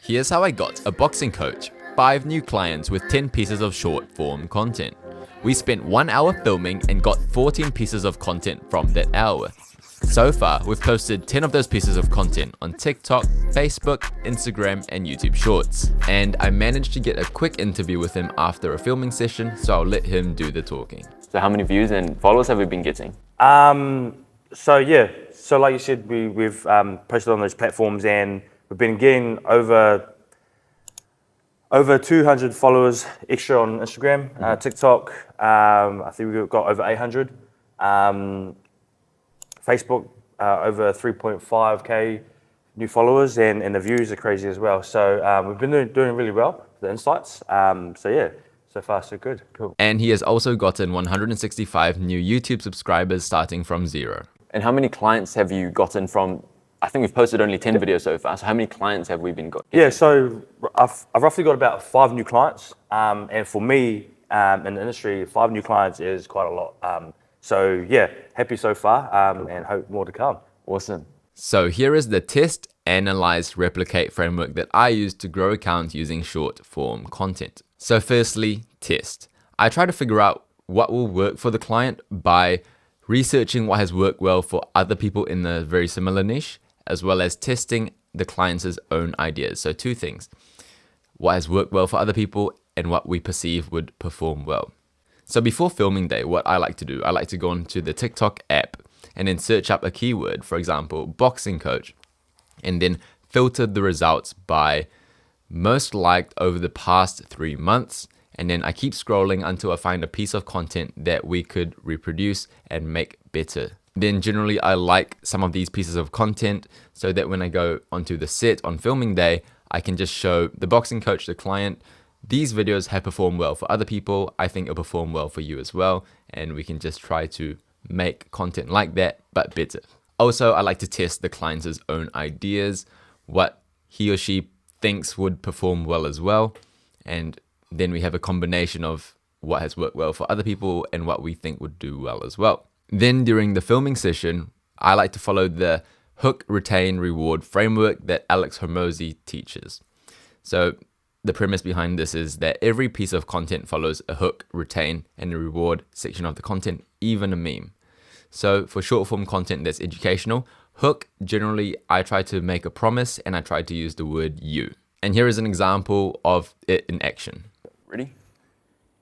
Here's how I got a boxing coach, 5 new clients with 10 pieces of short form content. We spent 1 hour filming and got 14 pieces of content from that hour. So far, we've posted 10 of those pieces of content on TikTok, Facebook, Instagram, and YouTube Shorts. And I managed to get a quick interview with him after a filming session, so I'll let him do the talking. So how many views and followers have we been getting? So like you said, we've posted on those platforms and we've been getting over 200 followers extra on Instagram, TikTok. I think we've got over 800. Facebook, over 3.5k new followers, and the views are crazy as well. So we've been doing really well with the insights. So far so good. Cool. And he has also gotten 165 new YouTube subscribers starting from 0. And how many clients have you gotten from, I think we've posted only 10 videos so far, so how many clients have we been getting? Yeah, so I've roughly got about 5 new clients. And for me, in the industry, 5 new clients is quite a lot. So yeah, happy so far, and hope more to come. Awesome. So here is the test, analyze, replicate framework that I use to grow accounts using short form content. So firstly, test. I try to figure out what will work for the client by researching what has worked well for other people in a very similar niche, as well as testing the client's own ideas. So 2 things, what has worked well for other people and what we perceive would perform well. So before filming day, what I like to do, I like to go onto the TikTok app and then search up a keyword, for example, boxing coach, and then filter the results by most liked over the past 3 months. And then I keep scrolling until I find a piece of content that we could reproduce and make better. Then generally I like some of these pieces of content so that when I go onto the set on filming day, I can just show the boxing coach, the client, these videos have performed well for other people. I think it'll perform well for you as well. And we can just try to make content like that, but better. Also, I like to test the client's own ideas, what he or she thinks would perform well as well. And then we have a combination of what has worked well for other people and what we think would do well as well. Then during the filming session, I like to follow the hook, retain, reward framework that Horomozi teaches. So the premise behind this is that every piece of content follows a hook, retain, and a reward section of the content, even a meme. So for short form content that's educational, hook, generally I try to make a promise and I try to use the word you. And here is an example of it in action. Ready?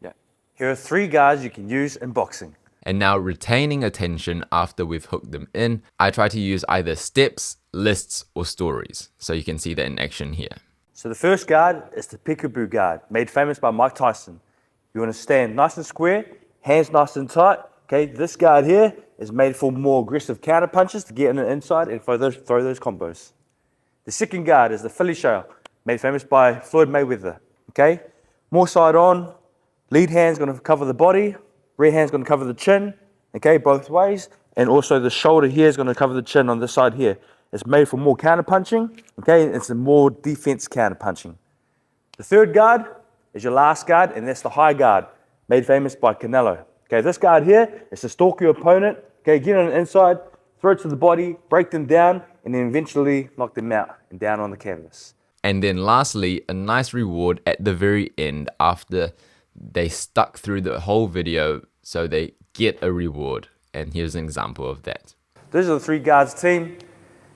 Yeah. Here are 3 guards you can use in boxing. And now retaining attention after we've hooked them in, I try to use either steps, lists, or stories. So you can see that in action here. So the first guard is the peekaboo guard, made famous by Mike Tyson. You want to stand nice and square, hands nice and tight. Okay, this guard here is made for more aggressive counter punches to get in the inside and throw those combos. The second guard is the Philly shell, made famous by Floyd Mayweather. Okay, more side on, lead hand's going to cover the body, rear hand's going to cover the chin. Okay, both ways, and also the shoulder here is going to cover the chin on this side here. It's made for more counter punching. Okay, it's a more defense counter punching. The third guard is your last guard, and that's the high guard, made famous by Canelo. Okay, this guard here is to stalk your opponent. Okay, get on the inside, throw it to the body, break them down, and then eventually knock them out and down on the canvas. And then lastly, a nice reward at the very end after they stuck through the whole video, so they get a reward. And here's an example of that. Those are the 3 guards team.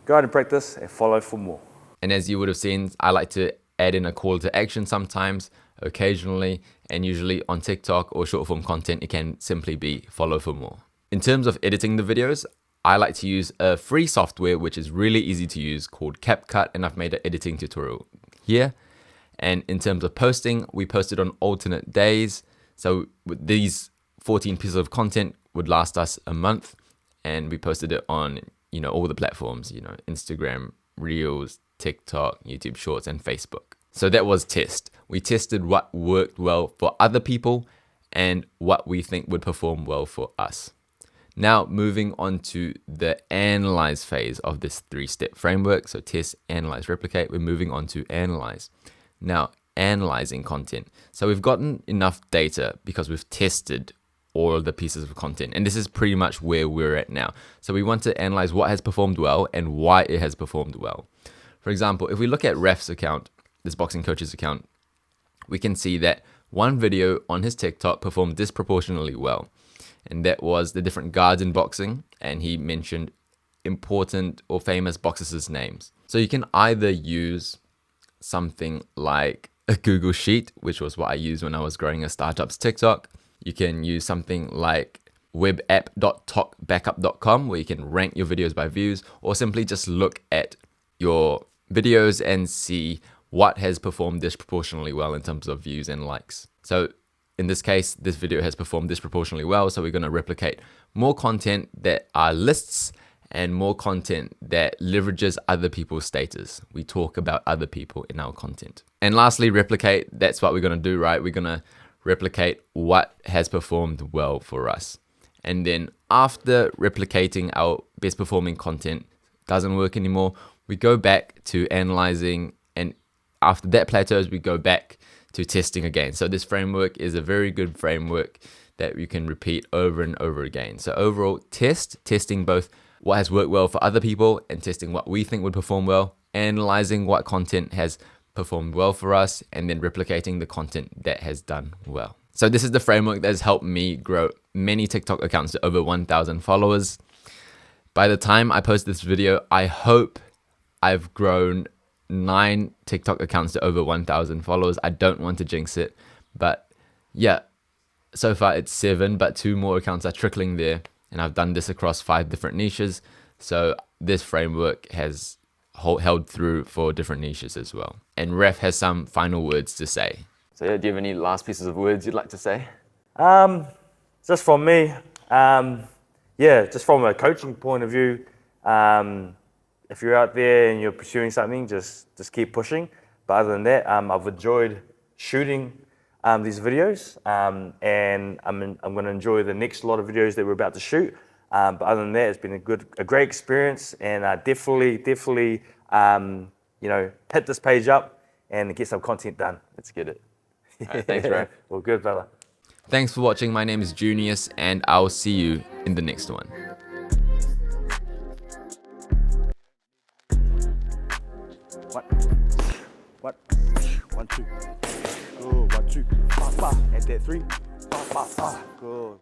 Go out and practice and follow for more. And as you would have seen, I like to add in a call to action sometimes, occasionally, and usually on TikTok or short form content, it can simply be follow for more. In terms of editing the videos, I like to use a free software which is really easy to use called CapCut, and I've made an editing tutorial here. And in terms of posting, we posted on alternate days. So these 14 pieces of content would last us a month, and we posted it on all the platforms, Instagram, Reels, TikTok, YouTube Shorts, and Facebook. So that was test. We tested what worked well for other people and what we think would perform well for us. Now moving on to the analyze phase of this 3-step framework. So test, analyze, replicate. We're moving on to analyze. Now analyzing content. So we've gotten enough data because we've tested all the pieces of content. And this is pretty much where we're at now. So we want to analyze what has performed well and why it has performed well. For example, if we look at Raph's account, this boxing coach's account, we can see that one video on his TikTok performed disproportionately well. And that was the different guards in boxing. And he mentioned important or famous boxers' names. So you can either use something like a Google Sheet, which was what I used when I was growing a startup's TikTok. You can use something like webapp.talkbackup.com, where you can rank your videos by views, or simply just look at your videos and see what has performed disproportionately well in terms of views and likes. So in this case, this video has performed disproportionately well, so we're going to replicate more content that are lists and more content that leverages other people's status. We talk about other people in our content. And lastly, replicate. That's what we're going to do, right? We're going to replicate what has performed well for us. And then after replicating our best performing content doesn't work anymore, we go back to analyzing, and after that plateaus, we go back to testing again. So this framework is a very good framework that you can repeat over and over again. So overall, testing both what has worked well for other people and testing what we think would perform well, analyzing what content has performed well for us, and then replicating the content that has done well. So this is the framework that has helped me grow many TikTok accounts to over 1,000 followers. By the time I post this video, I hope I've grown 9 TikTok accounts to over 1,000 followers. I don't want to jinx it, but yeah, so far it's 7, but 2 more accounts are trickling there. And I've done this across 5 different niches. So this framework has held through for different niches as well. And Raph has some final words to say. So yeah, do you have any last pieces of words you'd like to say? Just from me, just from a coaching point of view, if you're out there and you're pursuing something, just keep pushing. But other than that, I've enjoyed shooting these videos, and I'm going to enjoy the next lot of videos that we're about to shoot. But other than that, it's been a great experience, and definitely, hit this page up and get some content done. Let's get it. All right, thanks, Raph. Well, good, fella. Thanks for watching. My name is Junius, and I'll see you in the next one. What? 1, 2. Good. 1, 2. At that 3. Good.